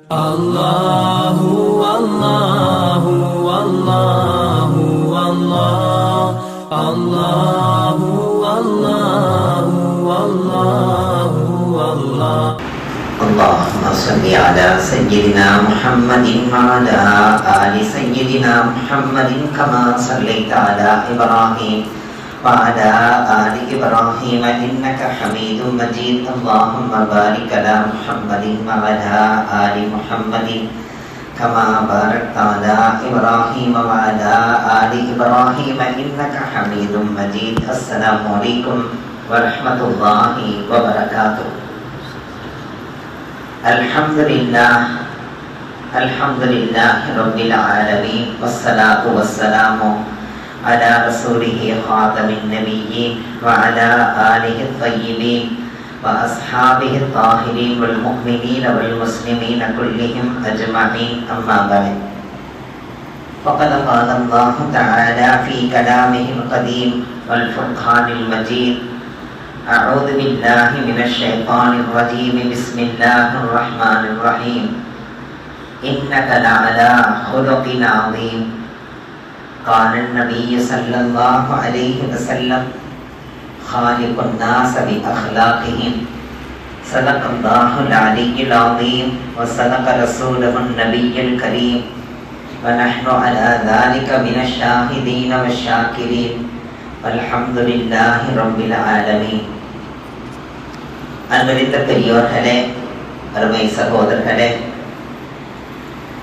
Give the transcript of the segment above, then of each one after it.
Allahu Allahu Allahu Allah Allahu Allahu Allahu Allah Allahumma salli ala sayyidina Muhammadin wa ala ali sayyidina Muhammadin kama sallaita ala Ibrahim wa ala ali Ibrahim innaka Hamidum Majid. Allahumma barik ala Muhammadin wa ala ali Muhammadin kama barakta ala Ibrahim wa ala ali Ibrahim innaka Hamidum Majid. Assalamu alaikum warahmatullahi wabarakatuh. Alhamdulillah Rabbil Alamin. Wassalatu wassalamu ala rasulihi khatamin nabiyyin wa ala alihi tayyibin wa ashabihi tahirin wal mu'minin wal muslimin kullihim ajma'in. Amma ba'd. Faqad qala Allah ta'ala fi kalamihi al-qadim wal furqanil majid. أعوذ بالله من الشيطان الرجيم. بسم الله الرحمن الرحيم. إنك لعلى خلق عظيم. قال النبي صلى الله عليه وسلم خالق الناس بأخلاقهم. صدق الله العلي العظيم وصدق رسوله النبي الكريم ونحن على ذلك من الشاهدين والشاكرين والحمد لله رب العالمين. அன்பளித்த பெரியோர்களே, அருமை சகோதரர்களே,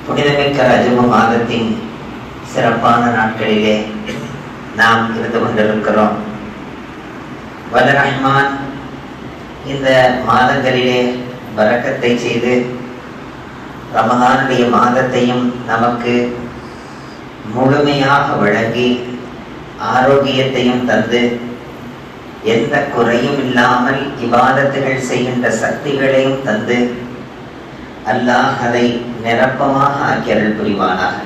புனிதமிக்க ரஜப மாதத்தின் சிறப்பான நாட்களிலே நாம் இருந்து கொண்டிருக்கிறோம். வல்ல ரஹ்மான் இந்த மாதங்களிலே பரக்கத்தை செய்து ரமதானுடைய மாதத்தையும் நமக்கு முழுமையாக வழங்கி ஆரோக்கியத்தையும் தந்து எந்த குறையும் இல்லாமல் இபாதத்துகள் செய்கின்ற சக்திகளையும் தந்து அல்லாஹ் அதை நிரப்பமாக ஆக்கி அருள் புரிவானாக.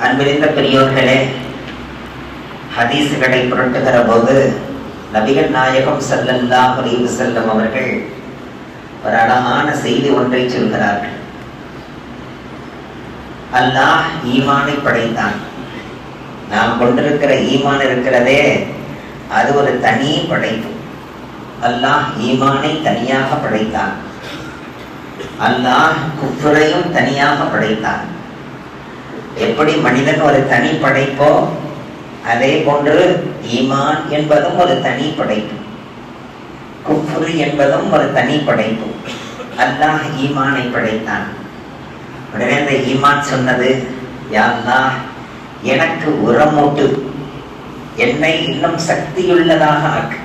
அன்பிருந்த பெரியோர்களே, ஹதீசுகளை புரட்டுகிற போது நபிகள் நாயகம் ஸல்லல்லாஹு அலைஹி வஸல்லம் அவர்கள் ஒரு அழகான செய்தி ஒன்றை சொல்கிறார்கள். அல்லாஹ் ஈமானை படைத்தான். நாம் கொண்டிருக்கிற ஈமான் இருக்கிறதே, அது ஒரு தனி படைப்பு. அல்லாஹ் ஈமானை தனியாக படைத்தான். அல்லாஹ் குஃப்ரையும் தனியாக படைத்தான். எப்படி மனிதன் ஒரு தனி படைப்போ அதே போன்று ஈமான் என்பதும் ஒரு தனி படைப்பு, குஃப்ரு என்பதும் ஒரு தனி படைப்பு. அல்லாஹ் ஈமானை படைத்தான். உடனே அந்த ஈமான் சொன்னது, யா அல்லாஹ், எனக்கு உரமூட்டு, என்னை இன்னும் சக்தியுள்ளதாக ஆக்கு,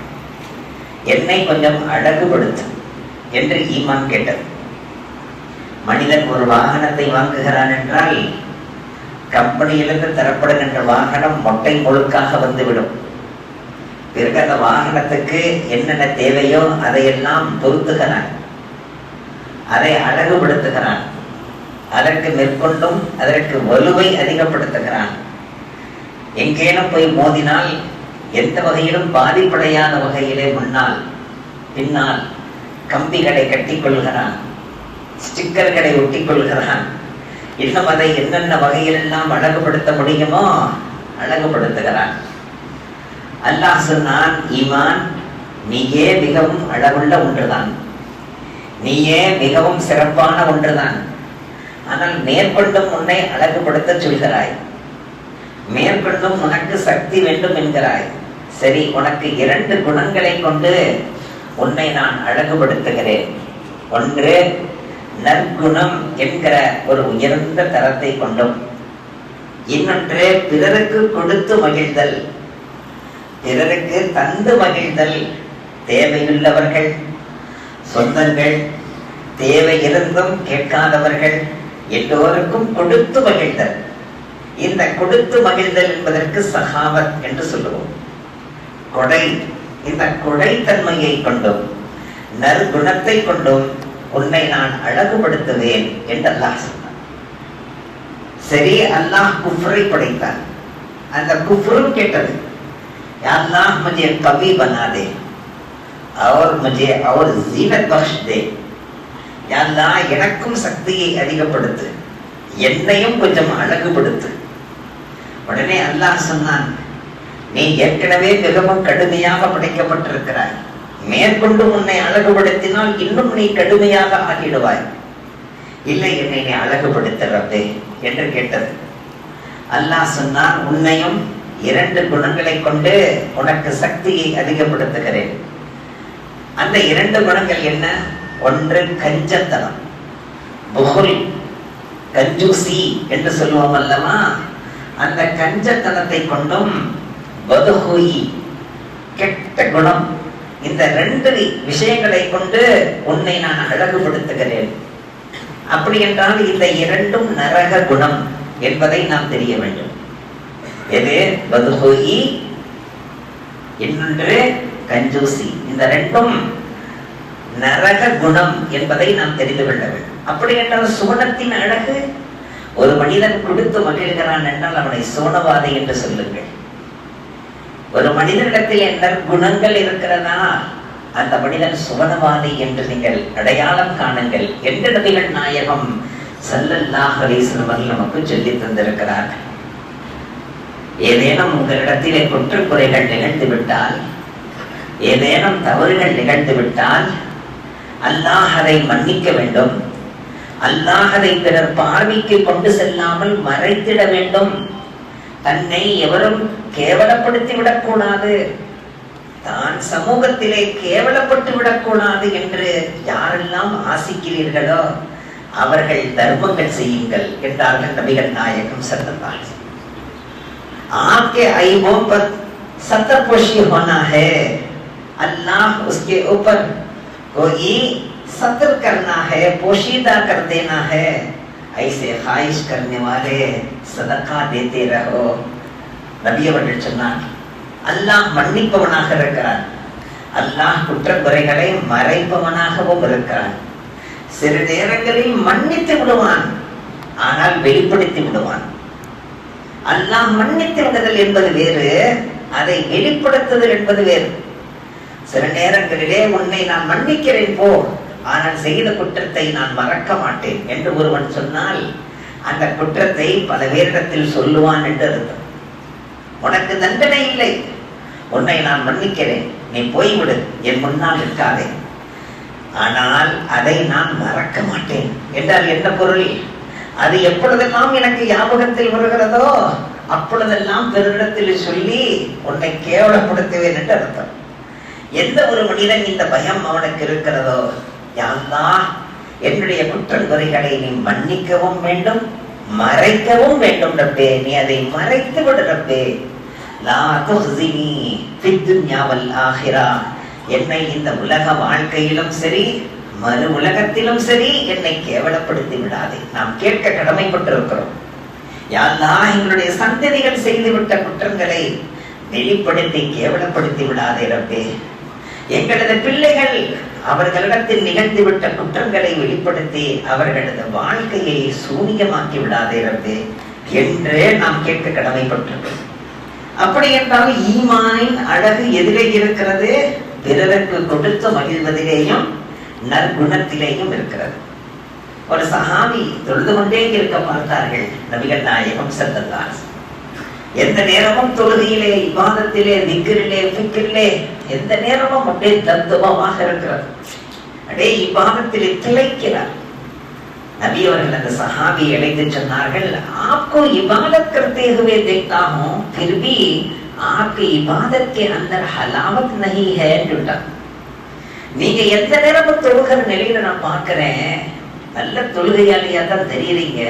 என்னை கொஞ்சம் அழகுபடுத்து என்று ஈமான் கேட்டது. மனிதன் ஒரு வாகனத்தை வாங்குகிறான் என்றால் கம்பெனியிலிருந்து தரப்படுகின்ற வாகனம் மொட்டை முழுக்காக வந்துவிடும். பிறகு அந்த வாகனத்துக்கு என்னென்ன தேவையோ அதையெல்லாம் பொருத்துகிறான், அதை அழகுபடுத்துகிறான், அதற்கு மேற்கொண்டும் அதற்கு வலுவை அதிகப்படுத்துகிறான். எங்கேனும் போய் மோதினால் எந்த வகையிலும் பாதிப்படையாத வகையிலே முன்னால் பின்னால் கம்பிகளை கட்டிக் கொள்கிறான், ஸ்டிக்கர்களை ஒட்டிக் கொள்கிறான். இன்னும் அதை என்னென்ன வகையிலெல்லாம் அழகுபடுத்த முடியுமோ அழகுபடுத்துகிறான். அல்லாஹ் சொன்னான், ஈமான், நீயே மிகவும் அழகுள்ள ஒன்றுதான், நீயே மிகவும் சிறப்பான ஒன்றுதான். ஆனால் மேற்கொண்டும் உன்னை அழகுபடுத்த சொல்கிறாய், மேற்கொண்டும் உனக்கு சக்தி வேண்டும் என்கிறாய். சரி, உனக்கு 2 குணங்களை கொண்டு உன்னை நான் அழகுபடுத்துகிறேன். ஒன்று நற்குணம் என்கிற ஒரு உயர்ந்த தரத்தை கொண்டும், இன்னொன்று பிறருக்கு கொடுத்து மகிழ்தல், பிறருக்கு தந்து மகிழ்தல். தேவையுள்ளவர்கள், சொந்தங்கள், தேவை இருந்தும் கேட்காதவர்கள் எல்லோருக்கும் கொடுத்து மகிழ்தல். இந்த கொடுத்து மகிழ்தல் என்பதற்கு சகாவத் என்று சொல்லுவோம். கொடை. இந்த கொடைத்தன்மையை கொண்டும் நற்குணத்தை கொண்டும் உன்னை நான் அழகுபடுத்துவேன் என்று அல்லாஹ் சொன்னான். சரி, அல்லாஹ் குஃப்ரை படைத்தான். அந்த குஃப்ரும் கேட்டது, या अल्लाह मुझे कवि बना दे और मुझे और जीनत बख्श दे. या யாரெல்லாம் எனக்கும் சக்தியை அதிகப்படுத்து, என்னையும் கொஞ்சம் அழகுபடுத்து. உடனே அல்லாஹ் சொன்னான், நீ ஏற்கனவே மிகவும் கடுமையாக படைக்கப்பட்டிருக்கிறாய், மேற்கொண்டு உன்னை அழகுபடுத்தினால் இன்னும் நீ கடுமையாக ஆகிடுவாய். இல்லை, என்னை நீ அழகுபடுத்துறதே என்று கேட்டது. அல்லாஹ் சொன்னான், உன்னையும் 2 குணங்களை கொண்டு உனக்கு சக்தியை அதிகப்படுத்துகிறேன். அந்த 2 குணங்கள் என்ன? ஒன்று கஞ்சத்தனம், புகுல், கஞ்சூசி என்று சொல்லுவோம் அல்லவா, அந்த கஞ்சத்தனத்தை கொண்டும் பதுஹுயி, கெட்ட குணம், இந்த 2 விஷயங்களை கொண்டு உன்னை நான் அழகுபடுத்துகிறேன். அப்படி என்றால் இந்த 2ம் நரக குணம் என்பதை நாம் தெரிய வேண்டும். எது? பதுஹுயி, இன்னொன்று கஞ்சூசி. இந்த 2ம் நரக குணம் என்பதை நாம் தெரிந்து கொள்ள வேண்டும். அப்படி என்றால் சுவனத்தின் அழகு, ஒரு மனிதன் கொடுத்து மகிழ்கிறான் என்றால் அவனை சோனவாதி என்று சொல்லுங்கள். ஒரு மனிதனிடத்தில் என்ன குணங்கள் இருக்கிறதா, அந்த மனிதன் சுவனவாதி என்று நீங்கள் அடையாளம் காணுங்கள் என்று நபிகள் நாயகம் ஸல்லல்லாஹு அலைஹி வஸல்லம் நமக்கு சொல்லி தந்திருக்கிறார். ஏதேனும் உங்களிடத்திலே குற்றக்குறைகள் நிகழ்ந்து விட்டால், ஏதேனும் தவறுகள் நிகழ்ந்து விட்டால், அல்லாஹ் அதை மன்னிக்க வேண்டும். அல்லாஹ் அதை பிறர் பார்வைக்கு கொண்டு செல்லாமல் மறைத்திட வேண்டும். தன்னை எவரும் கேவலப்படுத்தி விடக்கூடாது, தான் சமூகத்திலே கேவலப்பட்டு விடக்கூடாது என்று யாரெல்லாம் ஆசிக்கிறீர்களோ அவர்கள் தர்மங்கள் செய்யுங்கள் என்றார்கள் நபிகள் நாயகம் ஸல்லல்லாஹு அலைஹி வஸல்லம். आपके ऐबों पर सतरपोशी होना है, अल्लाह उसके ऊपर कोई सतर करना है, पोशीदा कर देना है. ऐसे ख्वाहिश करने वाले सदका देते रहो. நபி அவர்கள் சொன்னார், அல்லாஹ் மன்னிப்பவனாக இருக்கிறான், அல்லாஹ் குற்றக்குறைகளை மறைப்பவனாகவும் இருக்கிறான். சிறு நேரங்களில் மன்னித்து விடுவான், ஆனால் வெளிப்படுத்தி விடுவான். அல்லாஹ் மன்னித்து விடுதல் என்பது வேறு, அதை வெளிப்படுத்துதல் என்பது வேறு. சில நேரங்களிலே உன்னை நான் மன்னிக்கிறேன் போ, ஆனால் செய்த குற்றத்தை நான் மறக்க மாட்டேன் என்று ஒருவன் சொன்னால் அந்த குற்றத்தை பல பேரிடத்தில் சொல்லுவான் என்று அர்த்தம். உனக்கு தண்டனை இல்லை, உன்னை நான் மன்னிக்கிறேன், நீ போய்விடு, என் முன்னால் இருக்காதே, ஆனால் அதை நான் மறக்க மாட்டேன் என்றால் என்ன பொருள்? அது எப்பொழுதெல்லாம் எனக்கு ஞாபகத்தில் வருகிறதோ அப்பொழுதெல்லாம் பிறரிடத்தில் சொல்லி உன்னை கேவலப்படுத்துவேன் என்று அர்த்தம். எந்த ஒரு மனிதன் இந்த பயம் அவனுக்கு இருக்கிறதோ, யா அல்லாஹ் என்னுடைய குற்றங்குறைகளை நீ மன்னிக்கவும் வேண்டும், மறைக்கவும் வேண்டும் ரப்பே, நீ அதை மறைத்து விடு ரப்பே. லா துஹ்ஸினி ஃபித் துன்யா வல் ஆஹிரா, என்னை இந்த உலக வாழ்க்கையிலும் சரி மறு உலகத்திலும் சரி என்னை கேவலப்படுத்தி விடாதே. நாம் கேட்க கடமைப்பட்டிருக்கிறோம். யா அல்லாஹ் எங்களுடைய சந்ததிகள் செய்துவிட்ட குற்றங்களை வெளிப்படுத்தி கேவலப்படுத்தி விடாதே ரப்பே. எங்களது பிள்ளைகள் அவர்களிடத்தில் நிகழ்ந்துவிட்ட குற்றங்களை வெளிப்படுத்தி அவர்களது வாழ்க்கையை சூனியமாக்கி விடாதே ரப்பே என்று நாம் கேட்க கடமைப்பட்டிருக்கிறோம். அப்படி என்றால் ஈமானின் அழகு எதிரே இருக்கிறது? பிறருக்கு கொடுத்து மகிழ்வதிலேயும் நற்குணத்திலேயும் இருக்கிறது. ஒரு சஹாபி தொழுது கொண்டே இருக்க பார்த்தார்கள் நபிகள் நாயகம் ஸல்லல்லாஹு அலைஹி வஸல்லம். எந்த நேரமும் தொழுகையிலே, இபாதத்திலே, திக்ரிலே, ஃபிக்ரிலே எந்த நேரமும் அப்படியே தத்துவமாக இருக்கிறது. அப்படியே இபாதத்திலே திளைக்கிறார். நபி அவர்கள் அந்த சஹாபி அழைத்து சொன்னார்கள், आपको इबादत करते हुए देखता हूं, फिर भी आपकी इबादत के अंदर हलावत नहीं है. நீங்க எந்த நேரமும் தொழுகிற நிலையில நான் பார்க்கிறேன், நல்ல தொழுகையாளியா தான் தெரியுறீங்க,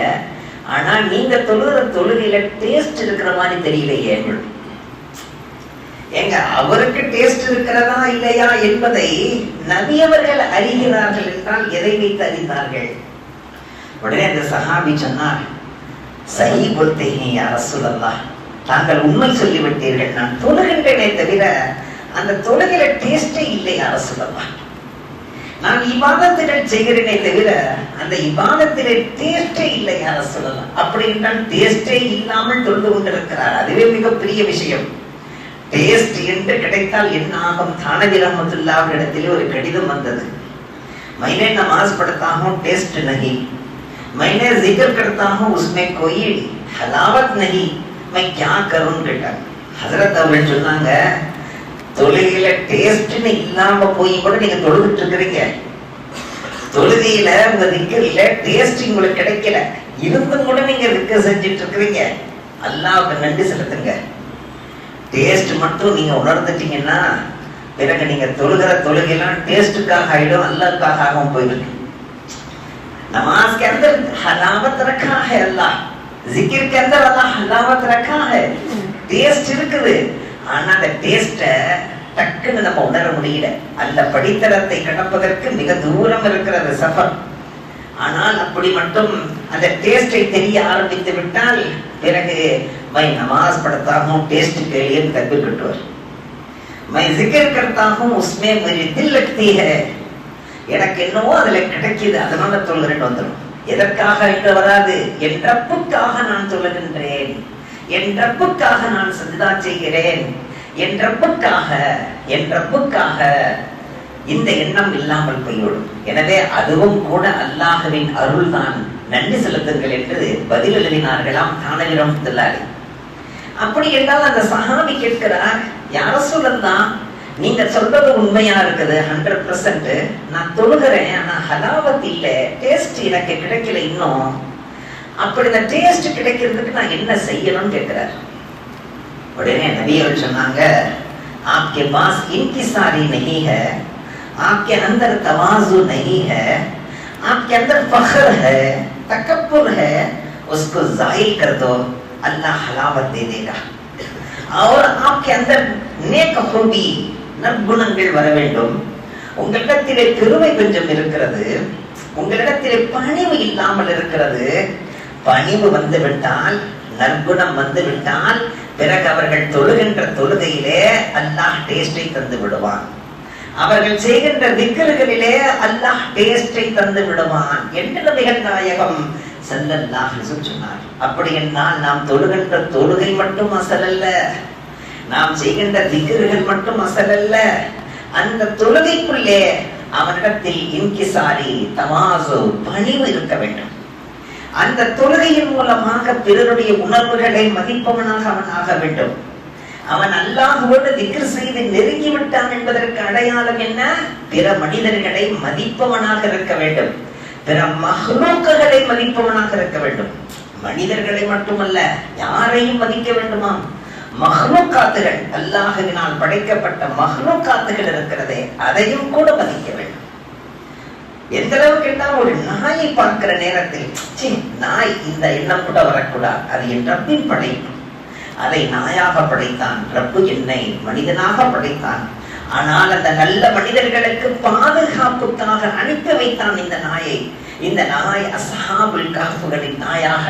ஆனா நீங்க தொழுகிற தொழுகையில டேஸ்ட் இருக்கிற மாதிரி தெரியலையே. எங்க அவருக்கு டேஸ்ட் இருக்கிறதா இல்லையா என்பதை நபி அவர்கள் அறிகிறார்கள் என்றால் எதை வைத்து அறிந்தார்கள்? உடனே அந்த சஹாபி சொன்னார், சஹீ போல்தே ஹே யா ரசூலல்லாஹ், தாங்கள் உண்மை சொல்லிவிட்டீர்கள், நான் தொழுகின்றேனே தவிர அந்த தொழுகையில டேஸ்டே இல்லை யா ரசூலல்லாஹ். நான் இபாதத்துகள் செய்கிறேனே தவிர அந்த இபாதத்திலே டேஸ்டே இல்லை யா ரசூலல்லாஹ். அப்படி என்றால் டேஸ்டே இல்லாமல் தொழுது கொண்டிருக்கிறார், அதுவே மிகப்பெரிய விஷயம். டேஸ்ட் என்று கிடைத்தால் என்ன ஆகும்? தானவி ரஹ்மத்துல்லாஹி இடத்திலே ஒரு கடிதம் வந்தது. मैंने नमाज पढ़ता हूँ टेस्ट नहीं, मैंने जिक्र करता हूँ उसमें कोई हलावत नहीं, मैं क्या करूं கேட்டா ஹஜ்ரத் அவர்கள் சொன்னாங்க, தொழுகையில டேஸ்ட்னு இல்லாம போய் கூட நீங்க தொழுகிட்டு இருக்கிறீங்க. தொழுகையில உங்க திக்ர்ல டேஸ்ட் உங்களுக்கு கிடைக்கல, இருந்தும் கூட நீங்க திக்ர் செஞ்சுட்டு இருக்கிறீங்க. அல்லாஹ்வுக்கு நன்றி செலுத்துங்க. டேஸ்ட் மட்டும் நீங்க உணர்ந்துட்டீங்கன்னா பிறகு நீங்க தொழுகிற தொழுகையெல்லாம் டேஸ்டுக்காக ஆயிடும், அல்லாஹ்வுக்காக ஆகாம போயிடும். नमाज के अंदर हलावत रखा है अल्लाह, जिक्र के अंदर अल्लाह हलावत रखा है, टेस्ट இருக்குது. ஆனா அந்த டேஸ்ட டக்குன்னு நம்ம உணர முடியல. அந்த படித்தரத்தை கடப்பதற்கு மிக தூரம் இருக்கிறது சஃபர். ஆனால் அப்படி மட்டும் அந்த டேஸ்டை தெரிய ஆரம்பித்து விட்டால் பிறகு मैं नमाज पढ़ता हूँ टेस्ट के लिए तकबीर कटवर, मैं जिक्र करता हूँ उसमें मेरी दिल लगती है, எனக்கு என்னவோ அதுல கிடைக்குது அதனால தொழுகிறேன்னு வந்துடும். எதற்காக என்று வராது, என் ரப்புக்காக நான் தொழுகின்றேன், என் ரப்புக்காக நான் சஜ்தா செய்கிறேன், என் ரப்புக்காக இந்த எண்ணம் இல்லாமல் போய்விடும். எனவே அதுவும் கூட அல்லாஹ்வின் அருள் தான், நன்றி செலுத்துங்கள் என்று பதில் எழுதினார்களாம் தானவி ரஹ்மத்துல்லாஹி. அப்படி என்றால் அந்த சஹாபி கேட்கிறார், யார சொல்லலாம், நீங்க சொல்றது உண்மையா இருக்குது 100%, நான் தொழுகிறேன் ஆனா ஹலாவத் இல்ல, டேஸ்ட் எனக்கு கிடைக்கல இன்னும், அப்படி இந்த டேஸ்ட் கிடைக்கிறதுக்கு நான் என்ன செய்யணும்னு கேட்கிறார். உடனே நபி அவர்கள் சொன்னாங்க, आपके पास इंकिसारी नहीं है, आपके अंदर तवाज़ु नहीं है, आपके अंदर फख्र है, तकब्बुर है, उसको ज़ाहिर कर दो, अल्लाह हलावत दे देगा. और आपके अंदर नेक खूबी நற்குணங்கள் வர வேண்டும். உங்களிடத்திலே பெருமை கொஞ்சம் இருக்கிறது, உங்களிடத்திலே பணிவு இல்லாமல் இருக்கிறது. பணிவு வந்து விட்டால், நற்குணம் வந்து விட்டால் பிறகு அவர்கள் தொழுகின்ற தொழுகையிலே அல்லாஹ் டேஸ்டை தந்து விடுவான், அவர்கள் செய்கின்ற திக்ருகளிலே அல்லாஹ் டேஸ்டை தந்து விடுவான் என்று நபிகள் நாயகம் ஸல்லல்லாஹு அலைஹி வஸல்லம் சொன்னார். அப்படி என்றால் நாம் தொழுகின்ற தொழுகை மட்டும் அசல் அல்ல, நாம் செய்கின்ற திக்ருகள் மட்டும் அசல் அல்ல, அந்த தொழுகைக்குள்ளே அவனிடத்தில் இன்கிசாரி தவாசு பணிவு இருக்க வேண்டும். அந்த தொழுகையின் மூலமாக பிறருடைய உணர்வுகளை மதிப்பவனாக அவன் ஆக வேண்டும். அவன் அல்லாஹ்வோடு திக்ர் செய்து நெருங்கி விட்டான் என்பதற்கு அடையாளம் என்ன? பிற மனிதர்களை மதிப்பவனாக இருக்க வேண்டும், பிற மஹ்லூக்குகளை மதிப்பவனாக இருக்க வேண்டும். மனிதர்களை மட்டுமல்ல, யாரையும் மதிக்க வேண்டுமா? மஹ்லூக்காத்துகள், அல்லாஹ்வினால் படைக்கப்பட்ட மஹ்லூக்காத்துகள் இருக்கிறதே அதையும் கூட மதிக்க வேண்டும். எந்த அளவுக்கு என்றால் ஒரு நாயை பார்க்கிற நேரத்தில் நாய் இந்த எண்ணம் கூட வரக்கூடாது, அது என் ரப்பின் படைப்பு, அதை நாயாக படைத்தான் ரப்பு, என்னை மனிதனாக படைத்தான். ஆனால் அந்த நல்ல மனிதர்களுக்கு பாதுகாப்புக்காக அனுப்பி வைத்தான் இந்த நாயை. இந்த நாய் அஸ்ஹாபுல் கஹ்ஃபுகளின் நாயாக,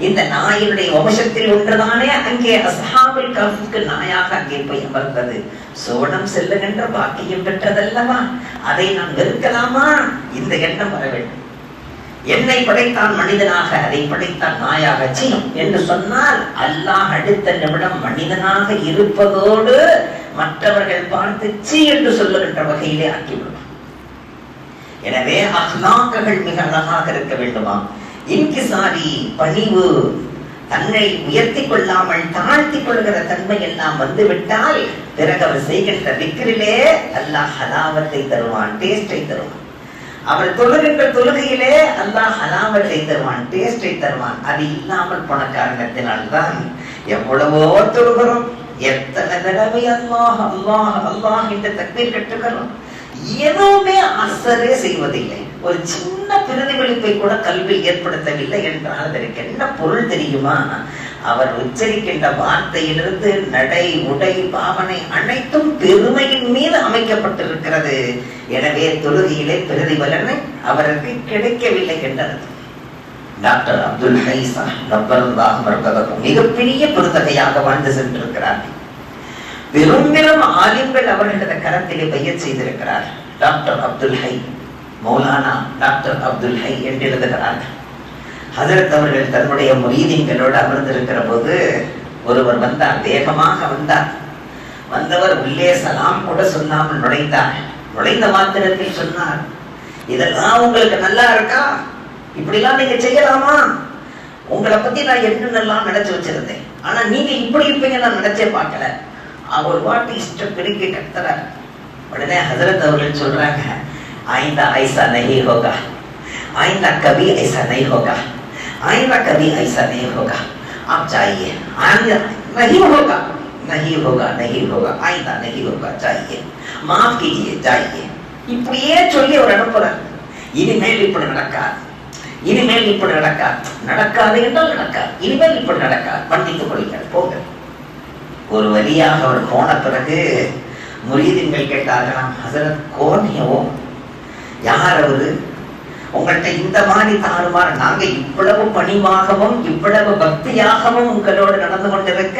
இந்த நாயினுடைய வம்சத்தில் ஒன்றுதானே அங்கே அஸ்ஹாபுல் கஹ்ஃபுக்கு நாயாக அங்கே போய் அமர்ந்தது. சோனம் செல்லுகின்ற பாக்கியம் பெற்றதல்லவா, அதை நான் வெறுக்கலாமா? இந்த எண்ணம் வர வேண்டும். என்னை படைத்தான் மனிதனாக, அதை படைத்தான் நாயாக என்று சொன்னால் அல்லாஹ் அடுத்த நிமிடம் மனிதனாக இருப்பதோடு மற்றவர்கள் பார்த்து சி என்று சொல்லுகின்ற வகையிலே ஆக்கிவிடும். எனவே அஹ்லாக்குகள் மிக அழகாக இருக்க வேண்டுமா? இன்கிசாரி பணிவு, தன்னை உயர்த்தி கொள்ளாமல் தாழ்த்தி கொள்கிற தன்மை எல்லாம் வந்து விட்டால் பிறகு அவர் செய்கின்ற திக்ரிலே அல்லாஹ் ஹலாவத்தை தருவான், டேஸ்டை தருவான். அவர் தொழுகின்ற தொழுகையிலே அல்லாஹ் ஹலாவத்தை தருவான், டேஸ்டை தருவான். அது இல்லாமல் போன காரணத்தினால்தான் எவ்வளவோ தொழுகிறோம், எத்தனை தடவை அல்லாஹ் அல்லாஹ் அல்லாஹ் என்று தக்பீர் கட்டுகிறோம், எதுவுமே அசரே செய்வதில்லை. ஒரு சின்ன பிரதிபலிப்பை கூட கல்வியில் ஏற்படுத்தவில்லை என்றால் அதற்கு என்ன பொருள் தெரியுமா? அவர் உச்சரிக்கின்ற வார்த்தையிலிருந்து நடை, உடை, பாவனை அனைத்தும் பெருமையின் மீது அமைக்கப்பட்டிருக்கிறது. எனவே தொழுகையிலே பிரதிபலனை அவருக்கு கிடைக்கவில்லை என்றது. டாக்டர் அப்துல் ஹை மிகப்பெரிய பெருந்தகையாக வாழ்ந்து சென்றிருக்கிறார். பெரும் பெரும் ஆலிம்கள் அவர்களது கரத்திலே பையச் செய்திருக்கிறார். Doctor Abdul high, Maulana doctor Abdul high என்று எழுதுகிறார்கள். ஹஜரத் அவர்கள் தன்னுடைய முரீதீன்களோடு அமர்ந்திருக்கிற போது ஒருவர் வந்தார், வேகமாக வந்தார். வந்தவர் உள்ளே சலாம் கூட சொல்லாமல் நுழைந்தார். நுழைந்த மாத்திரத்தில் சொன்னார், இதெல்லாம் உங்களுக்கு நல்லா இருக்கா? இப்படிலாம் நீங்க செய்யலாமா? உங்களை பத்தி நான் என்னென்னலாம் நினைச்சு வச்சிருந்தேன், ஆனா நீங்க இப்படி இருப்பீங்க நான் நினைச்சே பார்க்கல. அவர் வாட்டி இஷ்டம் பெருக்கி கத்துறாரு. உடனே ஹஜரத் அவர்கள் சொல்றாங்க, ஆயிந்தா ஐசா நஹி ஹோகா, ஆயிந்தா கபி ஐசா நஹி ஹோகா, ஆயிந்தா கபி ஐசா நஹி ஹோகா, आप चाहिए, आइंदा नहीं होगा, नहीं होगा, नहीं होगा, आइंदा नहीं होगा, चाहिए, माफ कीजिए, चाहिए. இப்படியே சொல்லி அவர் அனுப்புறார். இனிமேல் இப்படி நடக்காது, இனிமேல் இப்படி நடக்காது, நடக்காது என்றால் நடக்காது, இனிமேல் இப்படி நடக்காது, மன்னித்துக் கொள்ளுங்கள், போங்க. ஒரு வழியாக அவர் போன பிறகு முரீதின்கள் கேட்டார்களாம், ஹஸரத் கோன் ஹே வோ, யார் அவரு? உங்கள்கிட்ட இந்த மாதிரி தாறுமாறு, நாங்க இவ்வளவு பணிவாகவும் இவ்வளவு பக்தியாகவும் உங்களோடு நடந்து கொண்டிருக்க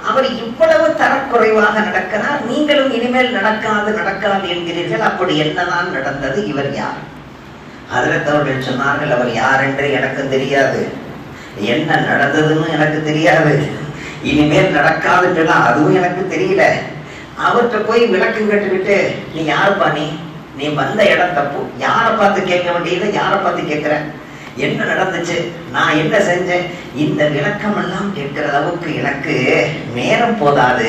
அவர் இவ்வளவு தரக்குறைவாக நடக்கிறார், நீங்களும் இனிமேல் நடக்காது நடக்காது என்கிறீர்கள், அப்படி என்னதான் நடந்தது, இவர் யார்? ஹஸரத் அவர்கள் சொன்னார்கள், அவர் யார் என்று எனக்கு தெரியாது, என்ன நடந்ததுன்னு எனக்கு தெரியாது, இனிமேல் நடக்காதுன்னா அதுவும் எனக்கு தெரியல. அவர்கிட்ட போய் விளக்கம் கேட்டுக்கிட்டு, நீ யாருப்பா, நீ வந்த இடம் தப்பு, யாரை பார்த்து கேட்க வேண்டியதை யாரை பார்த்து கேட்கிற, என்ன நடந்துச்சு, நான் என்ன செஞ்சேன், இந்த விளக்கம் எல்லாம் கேட்கிற அளவுக்கு எனக்கு நேரம் போதாது,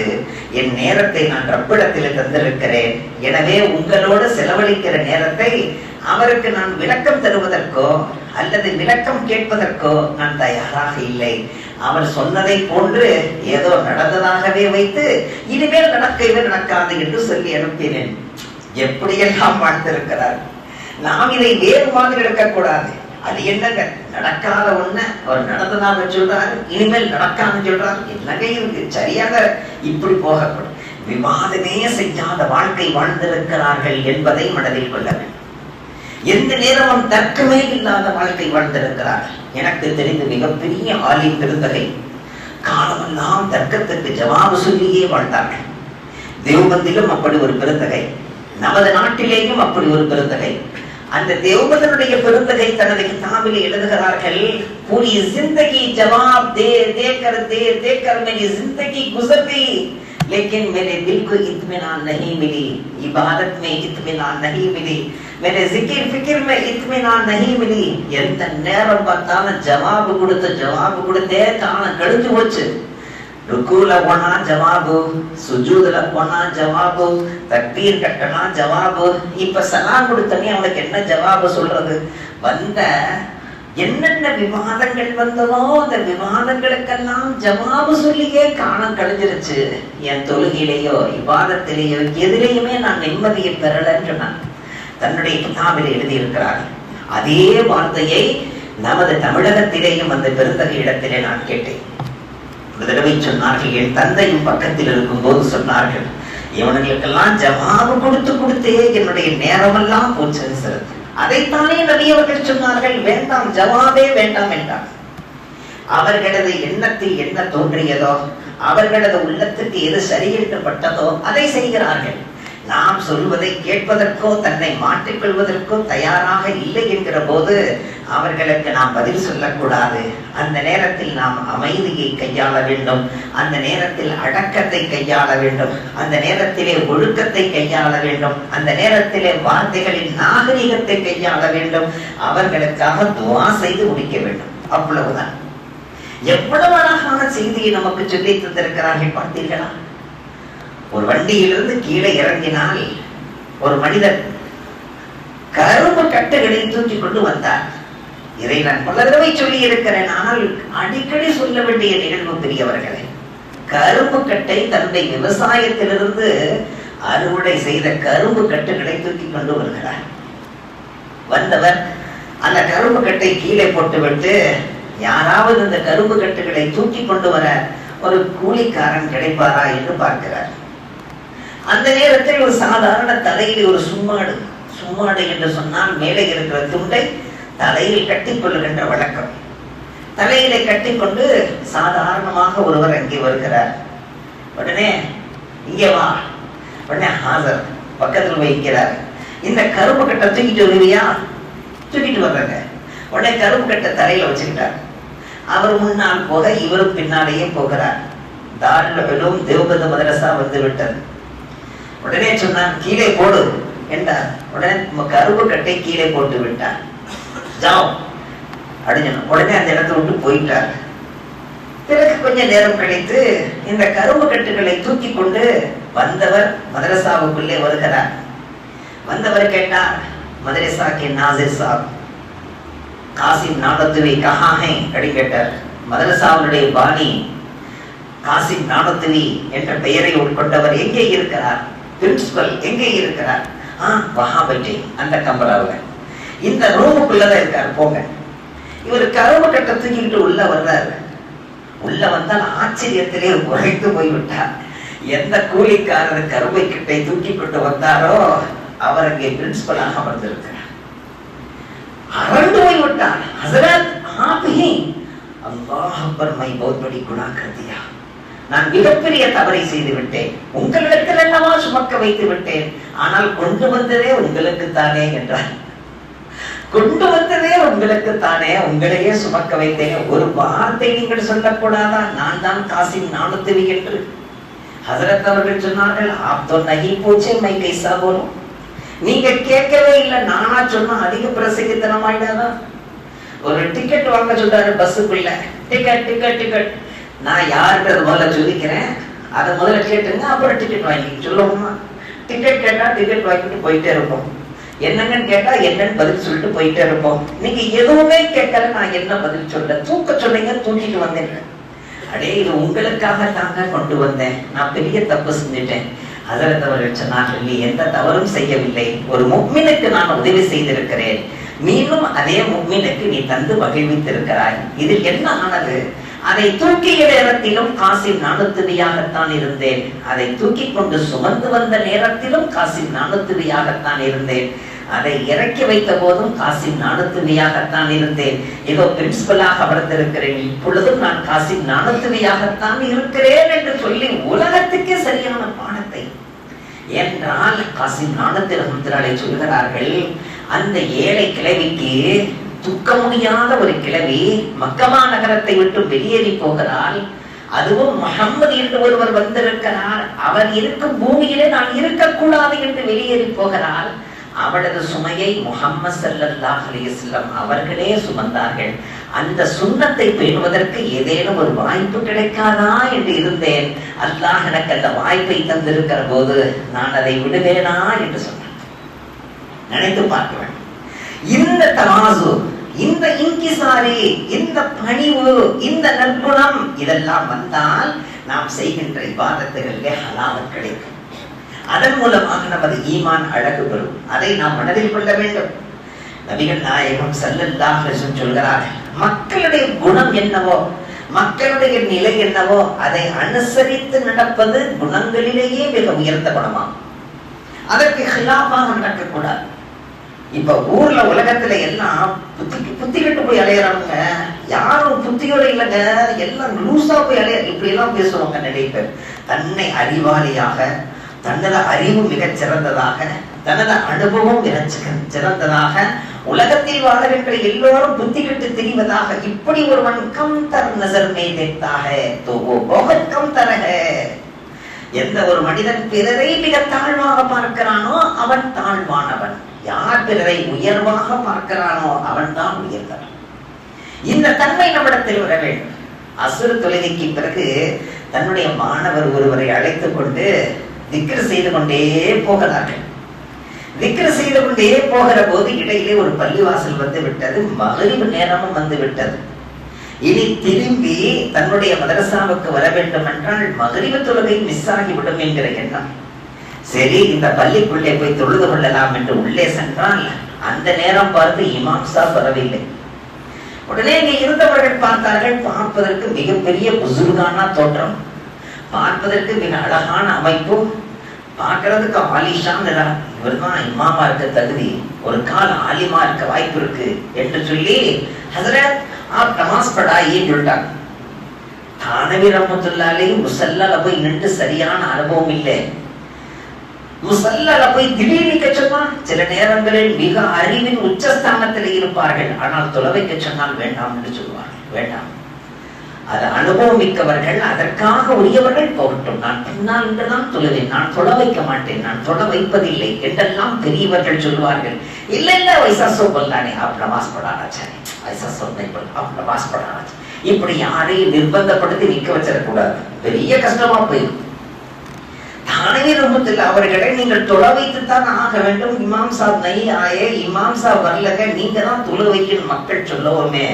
என் நேரத்தை நான் ரப்பிடத்தில் தந்திருக்கிறேன், எனவே உங்களோடு செலவழிக்கிற நேரத்தை அவருக்கு நான் விளக்கம் தருவதற்கோ அல்லது விளக்கம் கேட்பதற்கோ நான் தயாராக இல்லை. அவர் சொன்னதை போன்று ஏதோ நடந்ததாகவே வைத்து இனிமேல் நடக்கவே நடக்காது என்று சொல்லி அனுப்பினேன். எப்படியெல்லாம் வாழ்ந்திருக்கிறார். நாம் இதை வேறு மாதிரி எடுக்கக்கூடாது. அது என்னங்க, நடக்காத ஒண்ண அவர் நடந்ததாக சொல்றாரு, இனிமேல் நடக்காதுன்னு சொல்றாரு, என்னங்க இருக்கு, சரியாக இப்படி போகக்கூடாது. விவாதமே செய்யாத வாழ்க்கை வாழ்ந்திருக்கிறார்கள் என்பதை மனதில் கொள்ள வேண்டும். எந்த நேரமும் தர்க்கமே இல்லாத வாழ்க்கை வாழ்ந்திருக்கிறார். எனக்கு தெரிந்து மிகப்பெரிய ஆலிம் பெருந்தகை காலமெல்லாம் தர்க்கத்துக்கு ஜவாபு சொல்லியே வாழ்ந்தார்கள். தேவபந்திலும் அப்படி ஒரு பெருந்தகை, நமது நாட்டிலேயும் அப்படி ஒரு பெருந்தகை. அந்த தேவபந்தனுடைய பெருந்தகை தனது கிதாபிலே எழுதுகிறார்கள், पूरी जिंदगी जवाब दे देकर मेरी जिंदगी गुजर गई, लेकिन मेरे दिल को इत्मीनान नहीं मिली, इबादत में इत्मीनान नहीं मिली, मेरे जिक्र फिक्र में इत्मीनान नहीं मिली. எந்த நேரம் பார்த்தாலும் ஜவாபு கொடுத்தே காலம் கழிஞ்சு போச்சு. ருக்குல போனா ஜவாபு, சுஜூதுல போனா ஜவாபு, தக்பீர் கட்டனா ஜவாபு, இப்ப சலாம் கொடுத்தனே அவனுக்கு என்ன ஜவாபு சொல்றது? வந்த என்னென்ன விவாதங்கள் வந்ததோ அந்த விவாதங்களுக்கெல்லாம் ஜவாபு சொல்லியே காலம் கழிஞ்சிருச்சு. என் தொழுகையிலேயோ இபாதத்திலேயோ எதிலேயுமே நான் நிம்மதியை பெறலன்னு நான் தன்னுடைய கிதாபில் எழுதியிருக்கிறார். அதே வார்த்தையை நமது தமிழகத்திலேயும் அந்த பெருந்தகை இடத்திலே நான் கேட்டேன். ஒரு தடவை சொன்னார்கள், என் தந்தையும் பக்கத்தில் இருக்கும் போது சொன்னார்கள், இவனுங்களுக்கெல்லாம் ஜவாபு கொடுத்தே என்னுடைய நேரமெல்லாம் போச்சு. அதைத்தானே நபி அவர்கள் சொன்னார்கள், வேண்டாம் ஜவாபே வேண்டாம் என்றார். அவர்களது எண்ணத்தில் என்ன தோன்றியதோ, அவர்களது உள்ளத்துக்கு எது சரி என்று பட்டதோ அதை செய்கிறார்கள். நாம் சொல்வதை கேட்பதற்கோ தன்னை மாற்றிக்கொள்வதற்கோ தயாராக இல்லை என்கிற போது அவர்களுக்கு நாம் பதில் சொல்லக்கூடாது. அந்த நேரத்தில் நாம் அமைதியை கையாள வேண்டும், அந்த நேரத்தில் அடக்கத்தை கையாள வேண்டும், அந்த நேரத்திலே ஒழுக்கத்தை கையாள வேண்டும், அந்த நேரத்திலே வார்த்தைகளின் நாகரிகத்தை கையாள வேண்டும், அவர்களுக்காக துஆ செய்து முடிக்க வேண்டும். அவ்வளவுதான். எவ்வளவு அழகான செய்தியை நமக்கு சொல்லி தந்திருக்கிறார்கள் பார்த்தீர்களா? ஒரு வண்டியிலிருந்து கீழே இறங்கினால் ஒரு மனிதர் கரும்பு கட்டுகளை தூக்கி கொண்டு வந்தார். இதை நான் பல தடவை சொல்லி இருக்கிறேன், ஆனால் அடிக்கடி சொல்ல வேண்டிய நிகழ்வு பெரியவர்களே. கரும்பு கட்டை தன்னுடைய விவசாயத்திலிருந்து அறுவடை செய்த கரும்பு கட்டுகளை தூக்கி கொண்டு வருகிறார். வந்தவர் அந்த கரும்பு கட்டை கீழே போட்டுவிட்டு, யாராவது இந்த கரும்பு கட்டுகளை தூக்கி கொண்டு வர ஒரு கூலிக்காரன் கிடைப்பாரா என்று பார்க்கிறார். அந்த நேரத்தில் ஒரு சாதாரண தலையில் ஒரு சும்மாடு என்று சொன்னால் மேலே இருக்கிற துண்டை தலையில் கட்டிக்கொள்ளுகின்ற வழக்கம். தலையிலே கட்டிக்கொண்டு சாதாரணமாக ஒருவர் அங்கே வருகிறார். உடனே இங்கே வா, உடனே ஹாசர் பக்கத்தில் வைக்கிறார். இந்த கரும்பு கட்டை தூக்கிட்டு வருவியா? தூக்கிட்டு வர்றாங்க. உடனே கரும்பு கட்டை தலையில வச்சுக்கிட்டார். அவர் முன்னால் போக இவரும் பின்னாலேயே போகிறார். தாருல் உலூம் தேவபந்து மதரசா வந்து விட்டது. உடனே சொன்னான், கீழே போடு, என்றார். உடனே கரும்பு கட்டை கீழே போட்டு விட்டார். ஜாவ் அப்படின்னு உடனே அந்த இடத்தை விட்டு போயிட்டார். பிறகு கொஞ்ச நேரம் கழித்து இந்த கரும்பு கட்டுகளை தூக்கி கொண்டு வந்தவர் மதரசாவுக்குள்ளே வருகிறார். வந்தவர் கேட்டார், மதரசா கே நாசிர் சாப் காசிம் நானத்துவி கஹா ஹை அப்படி கேட்டார். மதரசாவுடைய பாணி காசிம் நானத்துவி என்ற பெயரை உட்கொண்டவர் எங்கே இருக்கிறார்? பிரின்சிபல் எங்கே இருக்கிறார்? வஹா பைட்டே, அந்த கம்பராவில் இந்த ரூமுக்குள்ளதான் இருக்காரு, போங்க. இவர் கரும்பு கட்டை தூக்கிக்கிட்டு உள்ள வர்றாரு. உள்ள வந்தால் ஆச்சரியத்திலே உரைத்து போய்விட்டார். எந்த கூலிக்காரர் கரும்பை கட்டை தூக்கி கொண்டு வந்தாரோ அவர் அங்கே பிரின்சிபலாக அமர்ந்திருக்கிறார். அரண்டு போய்விட்டார். ஹஸரத் ஆப் ஹி, அல்லாஹ் அக்பர், மை பஹுத் படி குனாஹ் கர் தியா, நான் மிகப்பெரிய தவறை செய்து விட்டேன், உங்களிடத்தில் என்னவா சுமக்க வைத்து விட்டேன், ஆனால் கொண்டு வந்ததே உங்களுக்கு தானே என்றார். கொண்டு வந்ததே உங்களுக்கு தானே, உங்களையே சுமக்க வைத்தேன், ஒரு வார்த்தை நீங்கள் சொல்லக்கூடாதா, நான் தான் காசிம் நானத்துவி என்று? ஹஸரத் அவர்கள் சொன்னார்கள், ஆப் தோ நஹி பூச்சே மை கைசா போலும், நீங்க கேட்கவே இல்லை, நானா சொன்னா அதிக பிரசங்கித்தனமாயிடாதா? ஒரு டிக்கெட் வாங்க சொல்றாரு பஸ்ஸுக்குள்ள, டிக்கெட் டிக்கெட் டிக்கெட், நான் யாருன்றது முதல்ல சொல்லிக்கிறேன், அதை முதல்ல கேட்டுங்க, அப்புறம் டிக்கெட் வாங்கி சொல்லுவோமா? டிக்கெட் கேட்டா டிக்கெட் வாங்கிட்டு போயிட்டே இருப்போம், என்னங்கன்னு கேட்டா என்னன்னு பதில் சொல்லிட்டு போயிட்டே இருப்போம். நீங்க எதுவுமே கேட்கல, நான் என்ன பதில் சொல்ல? தூக்க சொன்னீங்க, தூக்கிட்டு வந்தேன். அடே, இது உங்களுக்காக தாங்க கொண்டு வந்தேன், நான் பெரிய தப்பு செஞ்சுட்டேன். ஹஸரத் அவர்கள் சொன்னார்கள், நீ எந்த தவறும் செய்யவில்லை, ஒரு முஃமினுக்கு நான் உதவி செய்திருக்கிறேன், மீண்டும் அதே முஃமினுக்கு நீ தந்து மகிழ்வித்திருக்கிறாய், இதில் என்ன ஆனது? அதை தூக்கிய நேரத்திலும் காசிம் நானத்துவியாகத்தான் இருந்தேன், அதை தூக்கி கொண்டு சுமந்து வந்த நேரத்திலும் காசிம் நானத்துவியாகத்தான் இருந்தேன், அதை இறக்கி வைத்த போதும் காசிம் நானத்துவியாகத்தான் இருந்தேன், ஏதோ பிரின்சிபலாக அமர்ந்திருக்கிறேன், இப்பொழுதும் நான் காசிம் நானத்துவியாகத்தான் இருக்கிறேன் என்று சொல்லி உலகத்துக்கே சரியான பாடத்தை. என்றால் காசிம் நானத்து ரஹ்மத்துல்லாஹி சொல்கிறார்கள், அந்த ஏழை கிழவிக்கு, துக்க முடியாத ஒரு கிழவி மக்கமா நகரத்தை விட்டு வெளியேறி போகிறாள், அதுவும் முஹம்மது என்று ஒருவர் வந்திருக்கிறார், அவர் இருக்கும் பூமியிலே நான் இருக்கக்கூடாது என்று வெளியேறி போகிறாள். அவளது சுமையை முஹம்மது ஸல்லல்லாஹு அலைஹி வஸல்லம் அவர்களே சுமந்தார்கள். அந்த சுன்னத்தை பேணுவதற்கு ஏதேனும் ஒரு வாய்ப்பு கிடைக்காதா என்று இருந்தேன். அல்லாஹ் எனக்கு அந்த வாய்ப்பை தந்திருக்கிற போது நான் அதை விடுவேனா என்று சொன்னேன். நினைத்து பார்க்க வேண்டும். இந்த தவாசு, இந்த இன்கிசாரி, இந்த பணிவு, இந்த நற்குணம் இதெல்லாம் வந்தால் நாம் செய்கின்ற இபாதத்துகளிலே ஹலாவத் கிடைக்கும். அதன் மூலமாக நமது ஈமான் அழகு பெறும். அதை நாம் மனதில் கொள்ள வேண்டும். நபிகள் நாயகம் ஸல்லல்லாஹு அலைஹி வஸல்லம் சொல்கிறார்கள், மக்களுடைய குணம் என்னவோ, மக்களுடைய நிலை என்னவோ அதை அனுசரித்து நடப்பது குணங்களிலேயே மிக உயர்ந்த குணமாகும். அதற்கு ஹிலாஃபாக நடக்கக்கூடாது. இப்ப ஊர்ல உலகத்துல எல்லாம் புத்தி கட்டு போய் அலையறாங்க, யாரும் புத்தியோட இல்லைங்க, எல்லாம் லூசா போய் அலைய, இப்படி எல்லாம் பேசுவாங்க நிறைய பேர். தன்னை அறிவாளியாக, தனது அறிவு மிகச் சிறந்ததாக, தனது அனுபவம் மிகச் சிறந்ததாக, உலகத்தில் வாழ்கின்ற எல்லோரும் புத்தி கட்டு தெரிவதாக, இப்படி ஒருவன் கம் தர் நசர் மே தேக்தா ஹை தோ वो बहुत कम तरह है. எந்த ஒரு மனிதன் பிறரை மிக தாழ்வாக பார்க்கிறானோ அவன் தாழ்வானவன், யார் பிறரை உயர்வாக பார்க்கிறானோ அவன் தான் உயர்ந்தவன். இந்த தன்மை நம்மிடத்தில் வர வேண்டும். அசுர் தொழுகைக்கு பிறகு தன்னுடைய மாணவர் ஒருவரை அழைத்துக் கொண்டு திக்ர் செய்து கொண்டே போகிறார்கள். திக்ர் செய்து கொண்டே போகிற போது இடையிலே ஒரு பள்ளிவாசல் வந்து விட்டது, மக்ரிப் நேரமும் வந்து விட்டது. இனி திரும்பி தன்னுடைய மதரசாவுக்கு வர வேண்டும் என்றால் மக்ரிப் தொழுகை மிஸ் ஆகிவிடும் என்கிற எண்ணம். சரி, இந்த பள்ளிக்குள்ளே போய் தொழுது கொள்ளலாம் என்று உள்ளே சென்றால் அந்த நேரம் பார்த்து இமாம் சாப் வரவில்லை. உடனே இங்கே இருந்தவர்கள் பார்த்தார்கள், பார்ப்பதற்கு மிகப்பெரிய புசுர்கான தோற்றம், பார்ப்பதற்கு மிக அழகான அமைப்பு, பார்க்கறதுக்கு ஆலிஷான், இவர் தான் இமாமா இருக்க தகுதி, ஒரு கால் ஆலிமா இருக்க வாய்ப்பு இருக்கு என்று சொல்லி ஹஸரத் ஆப் நமாஸ் படாயின்னு சொல்லிட்டாங்க. தானவி ரஹ்மத்துல்லாஹி அலைஹி முஸல்லால போய் நின்று சரியான அனுபவம் இல்லை. முஸல்லால போய் திடீர்னு நிக்க சொன்னா சில நேரங்களில் மிக அறிவின் உச்சஸ்தானத்தில் இருப்பார்கள், ஆனால் தொலை வைக்க சொன்னால் வேண்டாம் என்று சொல்வார்கள். வேண்டாம், அது அனுபவமிக்கவர்கள், அதற்காக உரியவர்கள் போகட்டும். நான் பின்னால் என்றுதான் சொல்லுவேன், நான் தொட வைக்க மாட்டேன், நான் தொட வைப்பதில்லை என்றெல்லாம் பெரியவர்கள் சொல்வார்கள். இல்ல இல்ல வைசா சோப்பல் தானே आप नमाज पढ़ाना चाहिए, ऐसा सब नहीं बोल, आप नमाज पढ़ाना चाहिए. இப்படி யாரையும் நிர்பந்தப்படுத்தி நிக்க வச்சிடக்கூடாது, பெரிய கஷ்டமா போயிடும். தானே ரஹ்மத்துல்லாஹி அவர்களை நீங்கள் தொழ வைத்துத்தான் ஆக வேண்டும். இமாம் சாப் நை ஆயே, இமாம் சாப் வரலங்க, நீங்க தான் தொழ வைக்கணும் மக்கள் சொல்லவுமே.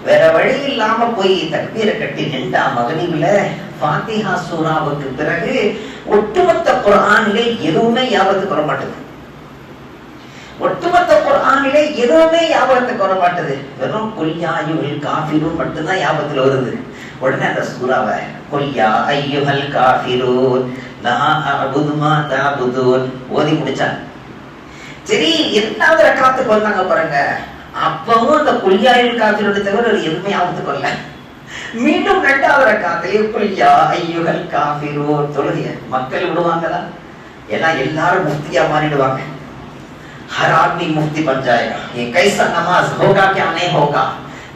வேற வழி இல்லாம போய் தக்பீரை கட்டி நின்றா மகரிபில ஃபாத்திஹா சூராவுக்கு பிறகு ஒட்டுமொத்த குர்ஆனிலே எதுவுமே ஞாபகத்துக்கு வர மாட்டேது. ஒட்டுமொத்த குர்ஆனிலே எதுவுமே ஞாபகத்துக்கு வர மாட்டேது. வெறும் குல் யா அய்யுஹல் காஃபிரூன் மட்டும்தான் ஞாபகத்துல வருது. உடனே அந்த சூராவை குல் யா அய்யுஹல் காஃபிரூன் லா அஅபுது மா தஅபுதூன் ஓதி முடிச்சாங்க. சரி, இரண்டாவது ரக்காத்துக்கு வந்தாங்க பாருங்க, அப்பவும் அந்த குல்யாயில் காஃபிரோட தவிர ஒரு எதுவுமே ஞாபகத்துக்கு வரல. மீண்டும் இரண்டாவது ரக்காத்திலே குல்யா அய்யுஹல் காஃபிரூன் தொழுதிய மக்கள் விடுவாங்களா? ஏன்னா எல்லாரும் முஃப்தியா மாறிடுவாங்க. हर आदमी मुफ्ती बन जाएगा. ये कैसा नमाज होगा क्या नहीं होगा,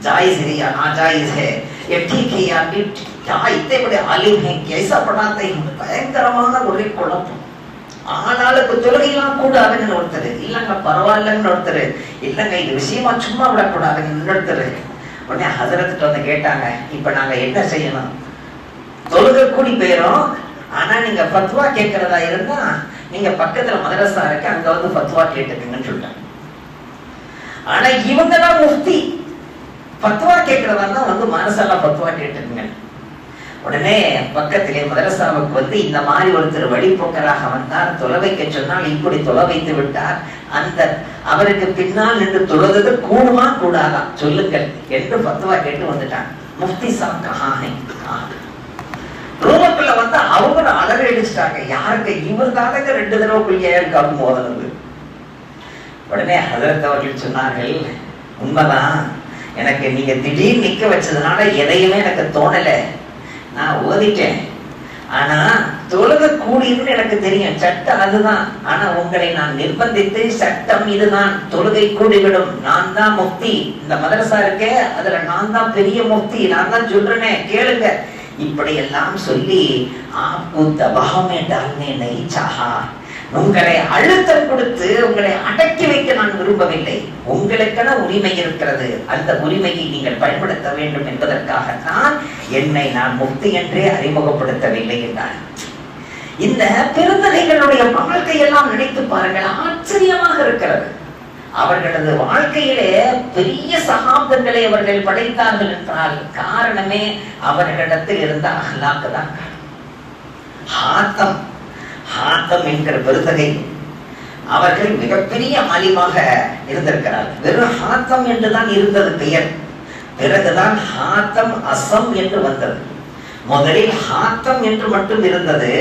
जायज है या नाजायज है, ये ठीक है या नहीं, क्या इतने बड़े आलिम हैं, कैसा पढ़ाते हैं, பயங்கரமான ஒரே குழப்பம். ஆனாலுக்கு தொழுகையெல்லாம் கூடாதுன்னு ஒருத்தர், இல்லங்க பரவாயில்லன்னு ஒருத்தர், இல்லங்க இது விஷயமா சும்மா விடக்கூடாதுன்னு இன்னொருத்தர். உடனே ஹஸரத்துட்டு வந்து கேட்டாங்க, இப்ப நாங்க என்ன செய்யணும்? தொழுகை கூடி போயிரும், ஆனா நீங்க ஃபத்வா கேட்கறதா இருந்தா நீங்க பக்கத்துல மதரசா இருக்கு, அங்க வந்து ஃபத்வா கேட்டுக்கங்கன்னு சொல்லிட்டாங்க. ஆனா இவங்க தான் முஃப்தி, ஃபத்வா கேட்கறதா தான் வந்து மதரசால ஃபத்வா கேட்டுக்கங்க. உடனே பக்கத்திலே மதரசாவுக்கு வந்து இந்த மாதிரி ஒருத்தர் வழிபோக்கராக வந்தார், தொலை வைக்க சொன்னால் இப்படி தொலை வைத்து விட்டார், அந்த அவருக்கு பின்னால் நின்று தொழுது கூடுமா கூடாதா சொல்லுங்கள் என்று ஃபத்வா கேட்டு வந்துட்டாங்க. முஃப்தி சாப் கஹா ஹை, ரூமக்குள்ள வந்து அவங்க அலறி அடிச்சிட்டாங்க, யாருக்கு இவர் தானங்க 2 தடவை குல்யாவுக்கு மோதனது. உடனே ஹஸரத் அவர்கள் சொன்னார்கள், உண்மைதான், எனக்கு நீங்க திடீர்னு நிக்க வச்சதுனால எதையுமே எனக்கு தோணல, நான் ஓதிட்டேன். ஆனா தொழுக கூடியதுன்னு எனக்கு தெரியும், சட்டம் அதுதான். ஆனா உங்களை நான் நிர்பந்தித்து சட்டம் இதுதான், தொழுகை கூடிவிடும், நான் தான் முஃப்தி, இந்த மதரசா இருக்கே அதுல நான் தான் பெரிய முஃப்தி, நான் தான் சொல்றேனே கேளுங்க, இப்படி எல்லாம் சொல்லி ஆப்பு தபாமே டால்னே நஹி சாஹா, உங்களை அழுத்தம் கொடுத்து உங்களை அடக்கி வைக்க நான் விரும்பவில்லை. உங்களுக்கென உரிமை இருக்கிறது, அந்த உரிமையை நீங்கள் பயன்படுத்த வேண்டும் என்பதற்காகத்தான் என்னை நான் முஃப்தி என்றே அறிமுகப்படுத்தவில்லை என்றார். இந்த பெருந்தகைகளுடைய வாழ்க்கையெல்லாம் நினைத்து பாருங்கள், ஆச்சரியமாக இருக்கிறது. அவர்களது வாழ்க்கையிலே பெரிய சகாப்தங்களை அவர்கள் படைத்தார்கள் என்றால் காரணமே அவர்களிடத்தில் இருந்த அஹ்லாக் தான். ஹாத்தம் ஹாத்தம் என்கிற பெருந்தகை அவர்கள் மிகப்பெரிய ஆலிமாக இருந்திருக்கிறார்கள். வெறும் ஹாத்தம் என்றுதான் இருந்தது பெயர், பிறகுதான் ஹாத்தம் அசம் என்று வந்தது. முதலில் ஹாத்தம் என்று மட்டும் இருந்தது,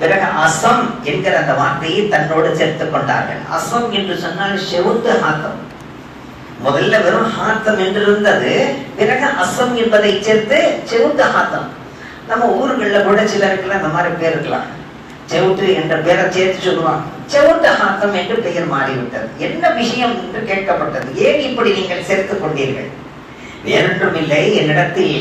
பிறகு அசம் என்கிற அந்த வார்த்தையை தன்னோடு சேர்த்துக் கொண்டார்கள். அசம் என்று சொன்னால் செவுத்து ஹாத்தம். முதல்ல வெறும் ஹாத்தம் என்று இருந்தது, பிறகு அசம் என்பதை சேர்த்து செவுத்து ஹாத்தம். நம்ம ஊர்களில் கூட சிலருக்குலாம் அந்த மாதிரி பேர் இருக்கலாம், செவுட்டு என்ற பெயரை சேர்த்து சொல்லுவாங்க. செவுட்டு ஹாத்தம் என்று பெயர் மாறிவிட்டது. என்ன விஷயம் என்று கேட்கப்பட்டது, ஏன் இப்படி நீங்கள் சேர்த்துக் கொண்டீர்கள்? வேறொன்றும் இல்லை, என்னிடத்தில்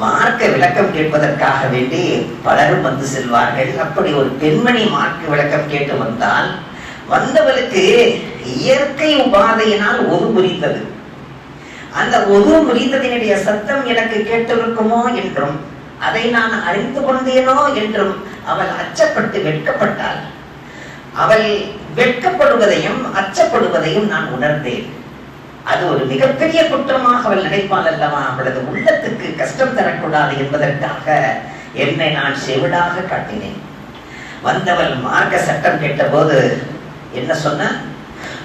மார்க்க விளக்கம் கேட்பதற்காக வேண்டி பலரும் வந்து செல்வார்கள். அப்படி ஒரு பெண்மணி மார்க்க விளக்கம் கேட்டு வந்தால் வந்தவளுக்கு இயற்கை உபாதையினால் ஒது முறிந்தது. அந்த ஒது முறிந்ததினுடைய சத்தம் எனக்கு கேட்டிருக்குமோ என்றும் அதை நான் அறிந்து கொண்டேனோ என்றும் அவள் அச்சப்பட்டு வெட்கப்பட்டாள். அவள் வெட்கப்படுவதையும் அச்சப்படுவதையும் நான் உணர்ந்தேன். அது ஒரு மிகப்பெரிய குற்றமாக அவள் நினைப்பாள் அல்லவா? அவளது உள்ளத்துக்கு கஷ்டம் தரக்கூடாது என்பதற்காக என்னை நான் செவிடாக காட்டினேன். வந்தவள் மார்க்க சட்டம் கேட்ட போது என்ன சொன்ன,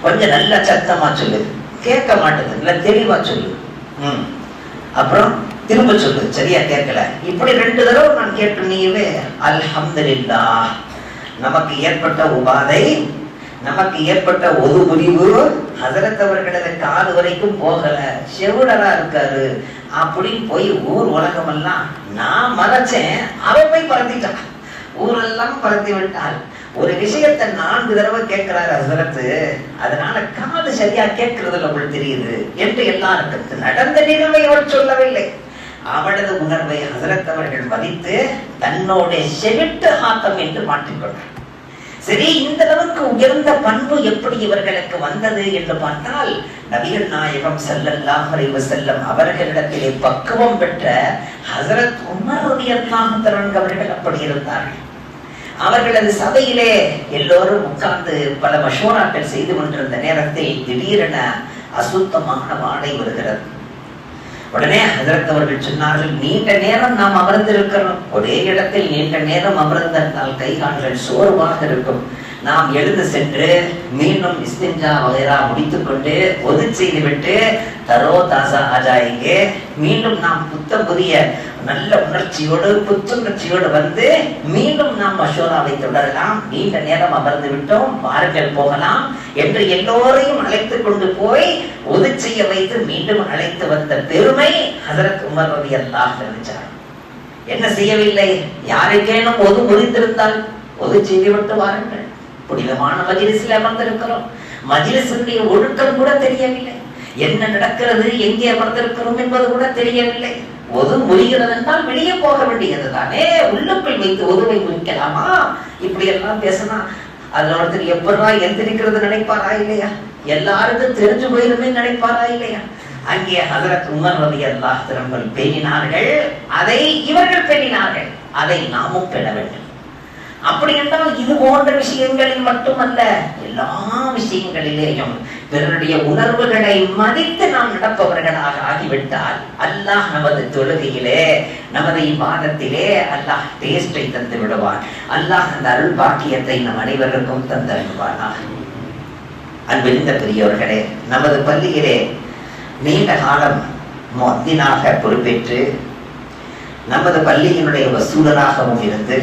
கொஞ்சம் நல்ல சத்தமா சொல்லு, கேட்க மாட்டேது, இல்ல தெளிவா சொல்லு, அப்புறம் திரும்ப சொல்லு, சரியா கேட்கல, இப்படி 2 தடவை நான் கேட்டு நீவே அல்ஹம்துலில்லாஹ், நமக்கு ஏற்பட்ட உபாதை, நமக்கு ஏற்பட்ட ஒரு முடிவு ஹஸரத் அவர்களது காது வரைக்கும் போகல, செவிடரா இருக்காரு அப்படின்னு போய் ஊர் உலகம் எல்லாம் நான் மறைச்சேன், அவன் போய் பறந்துட்டான், ஊரெல்லாம் பறந்து விட்டாள். ஒரு விஷயத்தை 4 தடவை கேட்கிறாரு ஹஸரத், அதனால காது சரியா கேட்கறதுல உங்களுக்கு தெரியுது என்று எல்லாருக்கும் நடந்த நிகழ்வை அவர் சொல்லவில்லை. அவளது உணர்வை ஹசரத் அவர்கள் மதித்து தன்னோட செவிட்டு ஹாத்தம் என்று மாற்றிக்கொண்டார். சரி, இந்த அளவுக்கு உயர்ந்த பண்பு எப்படி இவர்களுக்கு வந்தது என்று பார்த்தால், நபிகள் நாயகம் ஸல்லல்லாஹு அலைஹி வஸல்லம் அவர்களிடத்திலே பக்குவம் பெற்ற ஹஸரத் உமர் ரலியல்லாஹு தஆலா அவர்கள் அப்படி இருந்தார்கள். அவர்களது சபையிலே எல்லோரும் உட்கார்ந்து பல மஷூராக்கள் செய்து கொண்டிருந்த நேரத்தில் திடீரென அசுத்தமான வாடை வருகிறது. உடனே ஹஸரத் அவர்கள் சொன்னார்கள், நீண்ட நேரம் நாம் அமர்ந்திருக்கிறோம், ஒரே இடத்தில் நீண்ட நேரம் அமர்ந்திருந்தால் கை கால்கள் சோர்வாக இருக்கும். நாம் எழுந்து சென்று மீண்டும் இஸ்திஞ்சா வகைரா முடித்துக் கொண்டு ஒது செய்து விட்டு தரோ தாசா ஆஜாயிங்க, மீண்டும் நாம் புதிய நல்ல உணர்ச்சியோடு புத்துணர்ச்சியோடு வந்து மீண்டும் நாம் மஷூராவை தொடரலாம். நீண்ட நேரம் அமர்ந்து விட்டோம், வாருங்கள் போகலாம் என்று எல்லோரையும் அழைத்து கொண்டு போய் ஒது செய்ய வைத்து மீண்டும் அழைத்து வந்த பெருமை ஹஸரத் உமர் ரலியல்லாஹு அன்ஹு. என்ன செய்யவில்லை, யாருக்கேனும் ஒது முறிந்திருந்தால் ஒது செய்து விட்டு வாருங்கள். புனிதமான மஜ்லிஸில் அமர்ந்திருக்கிறோம், மஜ்லிஸுடைய ஒழுக்கம் கூட தெரியவில்லை, என்ன நடக்கிறது எங்கே அமர்ந்திருக்கிறோம் என்பது கூட தெரியவில்லை. ஒது முறிகிறது என்றால் வெளியே போக வேண்டியது தானே, உள்ளுக்குள் வைத்து ஒதுவை முறிக்கலாமா? இப்படி எல்லாம் பேசினா அதுல ஒருத்தர் எப்படா எந்திரிக்கிறது நினைப்பாரா இல்லையா? எல்லாருக்கும் தெரிஞ்சு போயிருமே நினைப்பாரா இல்லையா? அங்கே ஹஸரத் உமர் ரலியல்லாஹு தஆலா பேணினார்கள், அதை இவர்கள் பேணினார்கள், அதை நாமும் பெற வேண்டும். அப்படி என்றால் இது போன்ற விஷயங்களில் மட்டுமல்ல, எல்லா விஷயங்களிலேயும் பிறருடைய உணர்வுகளை மதித்து நாம் நடப்பவர்களாக ஆகிவிட்டால் அல்லாஹ் நமது தொழுகையிலே நமது இபாதத்திலே அல்லாஹ் டேஸ்டை தந்து விடுவான். அல்லாஹ் அந்த அருள் பாக்கியத்தை நம் அனைவருக்கும் தந்தருள்வானாக. அன்பிருந்த பெரியவர்களே, நமது பள்ளியிலே நீண்ட காலம் முஅத்தினாக பொறுப்பேற்று நமது பள்ளியினுடைய வசூலராகவும் இருந்து,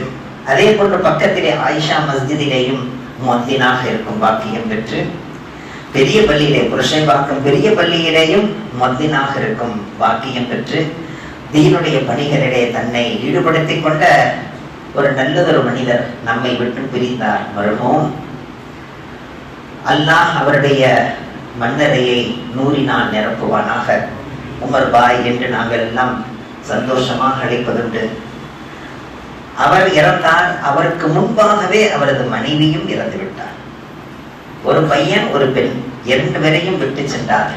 அதே போன்று பக்கத்திலே ஆயிஷா மஸ்ஜிதிலேயும் முஅத்தினாக இருக்கும் பாக்கியம் பெற்று, பெரிய பள்ளியிலே புருஷைபாக்கம் பெரிய பள்ளியிலேயும் முஅத்தினாக இருக்கும் பாக்கியம் பெற்று, தீனுடைய பணிகளிலே தன்னை ஈடுபடுத்திக் கொண்ட ஒரு நல்லதொரு மனிதர் நம்மை விட்டு பிரிந்தார். மர்ஹூம் அல்லாஹ் அவருடைய மன்னரையை நூறினால் நிரப்புவானாக. உமர் பாய் என்று நாங்கள் எல்லாம் சந்தோஷமாக அழைப்பதுண்டு. அவர் இறந்தார், அவருக்கு முன்பாகவே அவரது மனைவியும் இறந்து விட்டார். ஒரு பையன் ஒரு பெண், 2 பேரையும் விட்டு சென்றார்.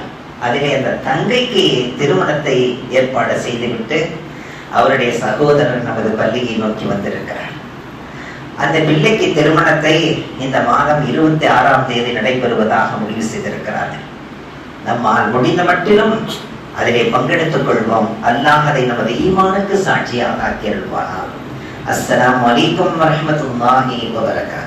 அதிலே அந்த தங்கைக்கு திருமணத்தை ஏற்பாடு செய்துவிட்டு அவருடைய சகோதரர் நமது பள்ளியை நோக்கி வந்திருக்கிறார். அந்த பிள்ளைக்கு திருமணத்தை இந்த மாதம் 26ஆம் தேதி நடைபெறுவதாக முடிவு செய்திருக்கிறார்கள். நம்மால் முடிந்த மட்டிலும் அதிலே பங்கெடுத்துக் கொள்வோம். அல்லாஹ் அதை நமது ஈமானுக்கு சாட்சியாக ஆக்கி அருள்வானாக. அஸ்ஸலாமு அலைக்கும் வரஹ்மத்துல்லாஹி வபரகாத்துஹு.